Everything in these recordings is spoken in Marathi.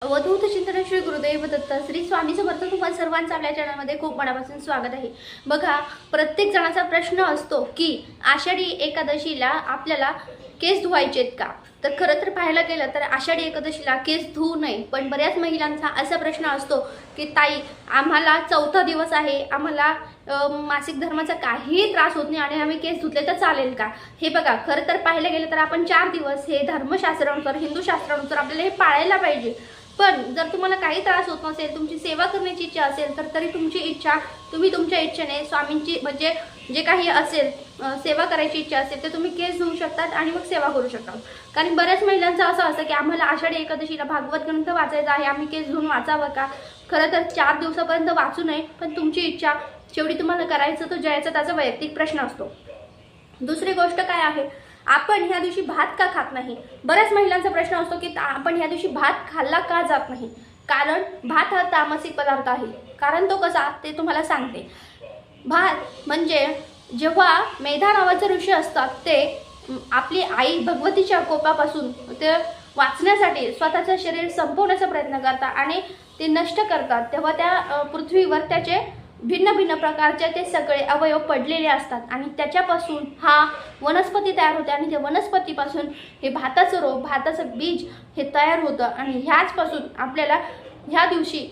अवधूत चिंतन श्री गुरुदेव दत्त श्री स्वामी समर्थ तुम्हाला सर्वांचं आपल्या चॅनलमध्ये खूप मनापासून स्वागत आहे। बघा, प्रत्येक जणाचा प्रश्न असतो की आषाढी एकादशीला आपल्याला केस धुवायचेत का? तर खरं तर पाहायला गेलं तर आषाढी एकादशीला केस धुवू नये, पण बऱ्याच महिलांचा असा प्रश्न असतो की ताई, आम्हाला चौथा दिवस आहे, आम्हाला मासिक धर्माचा काहीही त्रास होत नाही आणि आम्ही केस धुतले तर चालेल का? हे बघा, खरं तर पाहायला गेलं तर आपण 4 दिवस हे धर्मशास्त्रानुसार, हिंदू शास्त्रानुसार आपल्याला हे पाळायला पाहिजे। पण जर तुम्हाला काही त्रास होत नसेल, तुमची सेवा करण्याची इच्छा असेल, तर तरी तुमची इच्छा तुम्ही तुमच्या इच्छेने स्वामींची म्हणजे जे काही असेल सेवा करायची इच्छा असेल ते तुम्ही केस धुवू शकतात आणि मग सेवा करू शकता। कारण बऱ्याच महिलांचं असं असतं की आम्हाला आषाढी एकादशीला भागवत ग्रंथ वाचायचा आहे, आम्ही केस धुवून वाचावं का? खरं तर 4 दिवसापर्यंत वाचू नये, पण तुमची इच्छा शेवटी तुम्हाला करायचं तो जयाचा त्याचा वैयक्तिक प्रश्न असतो। दुसरी गोष्ट काय आहे, आपण ह्या दिवशी भात का खात नाही? बऱ्याच महिलांचा प्रश्न असतो की आपण ह्या दिवशी भात खाल्ला का जात नाही? कारण भात हा तामसिक पदार्थ आहे। कारण तो कसा ते तुम्हाला सांगते। भात म्हणजे जेव्हा मेधा नावाचे ऋषी असतात ते आपली आई भगवतीच्या कोपापासून ते वाचण्यासाठी स्वतःचं शरीर संपवण्याचा प्रयत्न करतात आणि ते नष्ट करतात, तेव्हा त्या पृथ्वीवर त्याचे भिन्न भिन्न प्रकारचे ते सगळे अवयव पडलेले असतात आणि त्याच्यापासून हा वनस्पती तयार होते आणि त्या वनस्पतीपासून हे भाताचं रोप, भाताचं बीज हे तयार होतं आणि ह्याचपासून आपल्याला ह्या दिवशी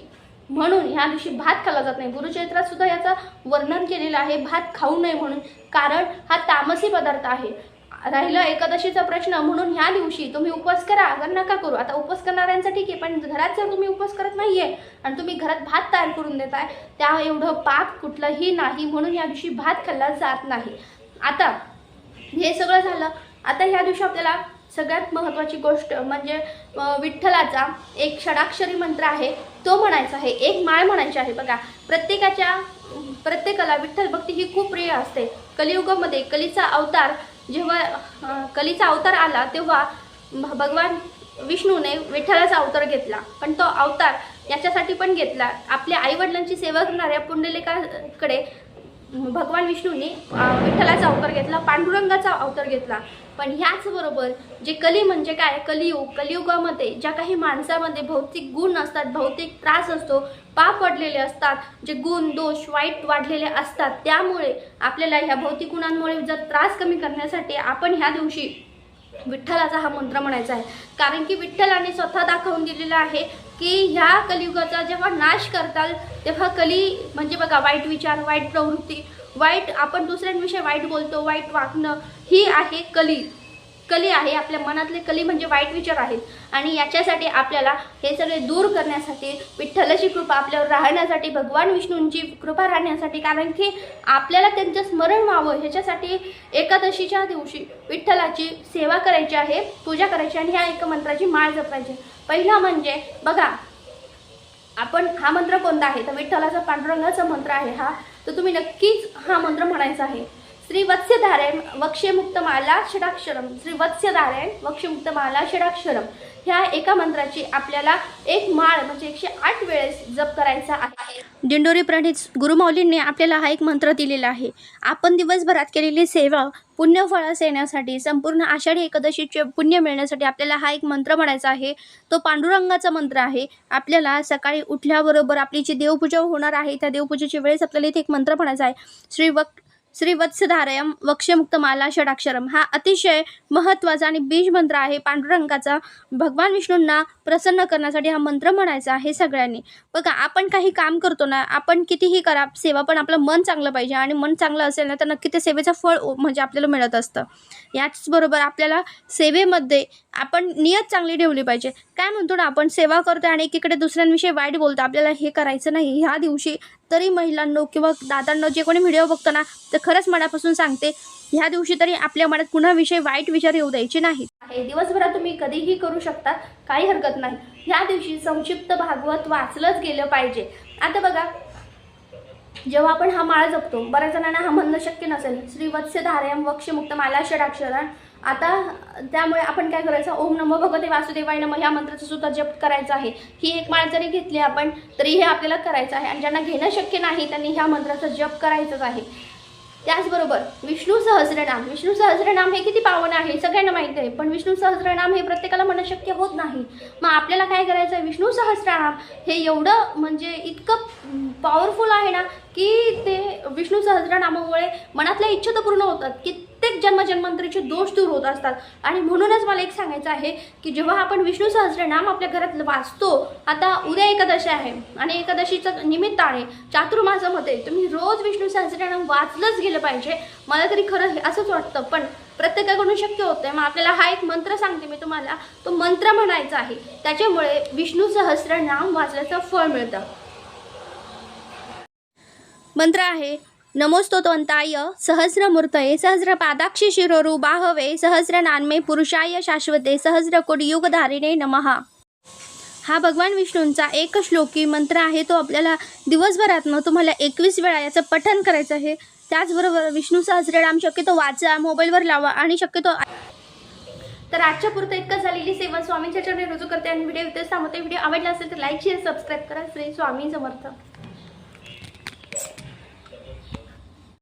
म्हणून ह्या दिवशी भात खाल्ला जात नाही। गुरुचरित्रात सुद्धा याचं वर्णन केलेलं आहे, भात खाऊ नये म्हणून, कारण हा तामसी पदार्थ आहे। राहिला एकादशीचा प्रश्न, म्हणून ह्या दिवशी तुम्ही उपवास करा, अगर नका करू। आता उपवास करणाऱ्यांचं ठीक आहे, पण घरात जर तुम्ही उपवास करत नाहीये आणि तुम्ही घरात भात तयार करून देताय, त्या एवढं पाप कुठलंही नाही, म्हणून या दिवशी भात खाल्ला जात नाही। आता हे सगळं झालं। आता ह्या दिवशी आपल्याला सगळ्यात महत्त्वाची गोष्ट म्हणजे विठ्ठलाचा एक षडाक्षरी मंत्र आहे तो म्हणायचा आहे, एक माळ म्हणायची आहे। बघा, प्रत्येकाला विठ्ठल भक्ती ही खूप प्रिय असते। कलियुगामध्ये जेव्हा कलीचा अवतार आला तेव्हा भगवान विष्णूने विठ्ठलाचा अवतार घेतला, पण तो अवतार याच्यासाठी पण घेतला, आपल्या आईवडिलांची सेवा करणाऱ्या पुंडलिकाकडे भगवान विष्णूने विठ्ठलाचा अवतार घेतला, पांडुरंगाचा अवतार घेतला। पण ह्याचबरोबर जे कली म्हणजे काय, कलियुगामध्ये ज्या काही माणसामध्ये भौतिक गुण असतात, भौतिक त्रास असतो, पाप वाढलेले असतात, जे गुण दोष वाईट वाढलेले असतात, त्यामुळे आपल्याला ह्या भौतिक गुणांमुळे जर त्रास कमी करण्यासाठी आपण ह्या दिवशी विठ्ठलाचा हा मंत्र म्हणायचा आहे। कारण की विठ्ठलाने स्वतः दाखवून दिलेलं आहे की ह्या कलियुगाचा जेव्हा नाश करताल तेव्हा कली म्हणजे बघा, वाईट विचार, वाईट प्रवृत्ती, वाईट आपण दुसऱ्यांविषयी वाईट बोलतो, वाईट वागणं, ही आहे कली आहे। आपल्या मनातले कली म्हणजे वाईट विचार आहेत आणि याच्यासाठी आपल्याला हे सगळे दूर करण्यासाठी विठ्ठलाची कृपा आपल्यावर राहण्यासाठी, भगवान विष्णूंची कृपा राहण्यासाठी, कारण की आपल्याला त्यांचं स्मरण व्हावं ह्याच्यासाठी एकादशीच्या दिवशी विठ्ठलाची सेवा करायची आहे, पूजा करायची आणि ह्या एक मंत्राची माळ जपायची। पहिला म्हणजे बघा, आपण हा मंत्र कोणता आहे तर विठ्ठलाचा पांडुरंगाचा मंत्र आहे हा, तर तुम्ही नक्कीच हा मंत्र म्हणायचा आहे। श्री वत्स्यधारयं वक्ष्यमुक्तमाला षडाक्षरम, श्री वत्स्यधारयं वक्ष्यमुक्तमाला षडाक्षरम, ह्या एका मंत्राची आपल्याला एक माळ म्हणजे 108 वेळेस जप करायचा आहे। दिंडोरी प्रणित गुरुमाऊलींनी आपल्याला हा एक मंत्र दिलेला आहे। आपण दिवसभरात केलेली सेवा पुण्यफळास येण्यासाठी, संपूर्ण आषाढी एकादशीचे पुण्य मिळण्यासाठी आपल्याला हा एक मंत्र म्हणायचा आहे। तो पांडुरंगाचा मंत्र आहे। आपल्याला सकाळी उठल्याबरोबर आपली जी देवपूजा होणार आहे त्या देवपूजेची वेळेस आपल्याला इथे एक मंत्र म्हणायचा आहे, श्री वत्स्यधारयं वक्ष्यमुक्तमाला षडाक्षरम। हा अतिशय महत्त्वाचा आणि बीज मंत्र आहे पांडुरंगाचा। भगवान विष्णूंना प्रसन्न करण्यासाठी हा मंत्र म्हणायचा आहे सगळ्यांनी। बघा, आपण काही काम करतो ना, आपण कितीही करा सेवा, पण आपलं मन चांगलं पाहिजे आणि मन चांगलं असेल ना तर नक्की ते सेवेचं फळ म्हणजे आपल्याला मिळत असतं। याचबरोबर आपल्याला सेवेमध्ये आपण नियत चांगली ठेवली पाहिजे। काय म्हणतो ना, आपण सेवा करतो आणि एकीकडे दुसऱ्यांविषयी वाईट बोलतो, आपल्याला हे करायचं नाही। ह्या दिवशी तरी महिलांनो किंवा दादांनो, जे कोणी व्हिडिओ बघतो ना, तर खरंच मनापासून सांगते, ह्या दिवशी तरी आपल्या मनात कुणाविषयी वाईट विचार येऊ द्यायचे नाहीत। दिवसभरात तुम्ही कधीही करू शकता, काही हरकत नाही। ह्या दिवशी संक्षिप्त भागवत वाचलंच गेलं पाहिजे। आता बघा, जेव्हा आपण हा माळ जपतो, बऱ्याच जणांना हा म्हणणं शक्य नसेल, श्री वत्स्यधारयं वक्ष्यमुक्तमाला षडाक्षरम, आता त्यामुळे आपण काय करायचं, ओम नमो भगवते वासुदेवाय नमः ह्या मंत्राचा सुद्धा जप करायचा आहे। ही एक माळ जरी घेतली आपण तरी हे आपल्याला करायचं आहे आणि ज्यांना घेणं शक्य नाही त्यांनी ह्या मंत्राचा जप करायचाच आहे। त्याचबरोबर विष्णू सहस्रनाम हे किती पावन आहे सगळ्यांना माहिती आहे, पण विष्णू सहस्रनाम हे प्रत्येकाला म्हणणं शक्य होत नाही. मग आपल्याला काय करायचं आहे, विष्णू सहस्रनाम हे एवढं म्हणजे इतकं पॉवरफुल आहे ना की ते विष्णू सहस्रनामामुळे मनातल्या इच्छा तर पूर्ण होतात, कित्येक जन्मजन्मांतरीचे दोष दूर होत असतात. आणि म्हणूनच मला एक सांगायचं आहे की जेव्हा आपण विष्णू सहस्रनाम आपल्या घरात वाचतो, आता उद्या एकादशी आहे आणि एकादशीचं निमित्ताने चातुर्मासामध्ये तुम्ही रोज विष्णू सहस्रनाम वाचलंच गेलं पाहिजे. मला तरी खरं हे असंच वाटतं, पण प्रत्येकाकडून शक्य होतं आहे. मग आपल्याला हा एक मंत्र सांगते मी तुम्हाला, तो मंत्र म्हणायचा आहे, त्याच्यामुळे विष्णू सहस्रनाम वाचल्याचं फळ मिळतं. मंत्र आहे नमोस्तोत्वंताय सहस्रमूर्तये सहस्रपादाक्षी शिरोरु बाहवे सहस्रनान्मे पुरुषाय शाश्वते सहस्रकोटियुगधारिणे नमः. हा भगवान विष्णूंचा एक श्लोकी मंत्र आहे. तो आपल्याला दिवसभरातनं तुम्हाला 21 वेळा याचं पठण करायचं आहे. त्याचबरोबर विष्णू सहस्रनाम शक्यतो वाचा, मोबाईलवर लावा आणि शक्यतो. तर आजच्या पुरतं इतकं झालेली सेवा स्वामींच्या चरणी रुजू करते आणि व्हिडिओ इथेच थांबवते. व्हिडिओ आवडला असेल तर लाईक शेअर सबस्क्राईब करा. श्री स्वामी समर्थ.